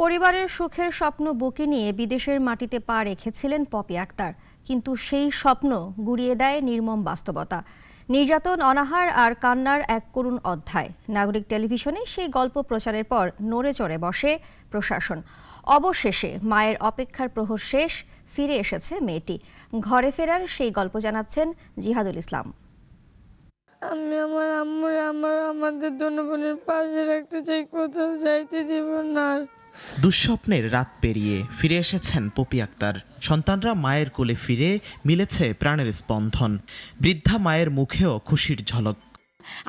পরিবারের সুখের স্বপ্ন বুকে নিয়ে বিদেশের মাটিতে পা রেখেছিলেন পপি আক্তার, কিন্তু সেই স্বপ্ন গুঁড়িয়ে দেয় নির্মম বাস্তবতা। নির্যাতন, অনাহার আর কান্নার এক করুণ অধ্যায়। নাগরিক টেলিভিশনে সেই গল্প প্রচারের পর নড়ে চড়ে বসে প্রশাসন। অবশেষে মায়ের অপেক্ষার প্রহর শেষ, ফিরে এসেছে মেয়েটি। ঘরে ফেরার সেই গল্প জানাচ্ছেন জিহাদুল ইসলাম। আমি আমার আম্মুর আমাদের বোনের পাশে রাখতে চাই, কোথাও যাইতে দিব না। দুঃস্বপ্নের রাত পেরিয়ে ফিরে এসেছেন পপি আক্তার। সন্তানরা মায়ের কোলে ফিরে মিলেছে প্রাণের স্পন্দন। বৃদ্ধা মায়ের মুখেও খুশির ঝলক।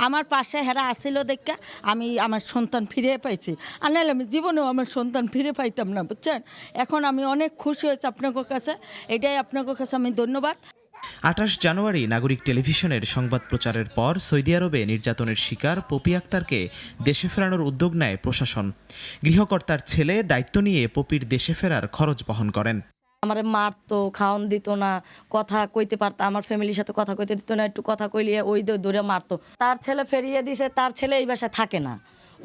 আমার পাশে হেরা আসিল দেখা আমি আমার সন্তান ফিরে পাইছি, আর নাহলে আমি জীবনেও আমার সন্তান ফিরে পাইতাম না, বুঝছেন। এখন আমি অনেক খুশি হয়েছি আপনাদের কাছে, এটাই আপনাদের কাছে আমি ধন্যবাদ। ২৮ জানুয়ারি নাগরিক টেলিভিশনের সংবাদ প্রচারের পর সৌদি আরবে নির্যাতনের শিকার পপি আক্তারকে দেশে ফেরানোর উদ্যোগ নেয় প্রশাসন। গৃহকর্তার ছেলে দায়িত্ব নিয়ে পপির দেশে ফেরার খরচ বহন করেন। আমার মারতো, খাওয়ান দিত না, কথা কইতে পারতো, আমার ফ্যামিলির সাথে কথা কইতে দিত না, একটু কথা কইলে ওই ধরে মারতো। তার ছেলে ফেরিয়ে দিছে, তার ছেলে এই বাসায় থাকে না,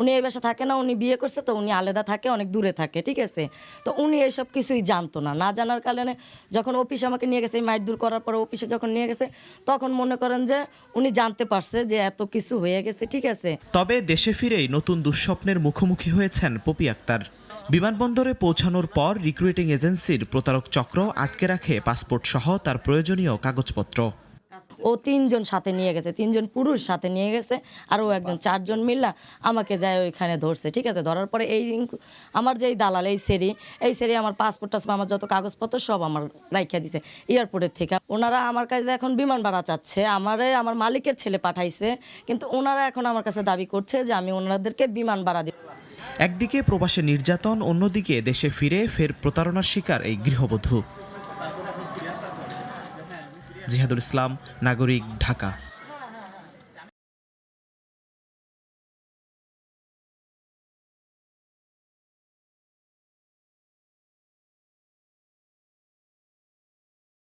উনি এই বাসায় থাকে না, উনি বিয়ে করছে তো উনি আলাদা থাকে, অনেক দূরে থাকে, ঠিক আছে। তো উনি এইসব কিছুই জানতো না, না জানার কারণে যখন অফিসে আমাকে নিয়ে গেছে, মাইট দূর করার পরে অফিসে যখন নিয়ে গেছে, তখন মনে করেন যে উনি জানতে পারছে যে এত কিছু হয়ে গেছে, ঠিক আছে। তবে দেশে ফিরেই নতুন দুঃস্বপ্নের মুখোমুখি হয়েছেন পপি আক্তার। বিমানবন্দরে পৌঁছানোর পর রিক্রুটিং এজেন্সির প্রতারক চক্র আটকে রাখে পাসপোর্ট সহ তার প্রয়োজনীয় কাগজপত্র। ও 3 জন সাথে নিয়ে গেছে, 3 জন পুরুষ সাথে নিয়ে গেছে, আর ও একজন, 4 জন মিল্লা আমাকে যায় ওইখানে ধরছে, ঠিক আছে। ধরার পরে এই আমার যেই দালাল এই সেরি আমার পাসপোর্ট আমার যত কাগজপত্র সব আমার রাইখা দিছে এয়ারপোর্টের থেকে। ওনারা আমার কাছে এখন বিমান ভাড়া চাচ্ছে, আমার মালিকের ছেলে পাঠাইছে, কিন্তু ওনারা এখন আমার কাছে দাবি করছে যে আমি ওনাদেরকে বিমান ভাড়া দিব। একদিকে প্রবাসে নির্যাতন, অন্যদিকে দেশে ফের প্রতারণার শিকার এই গৃহবধূ। জিহাদুল ইসলাম, নাগরিক, ঢাকা।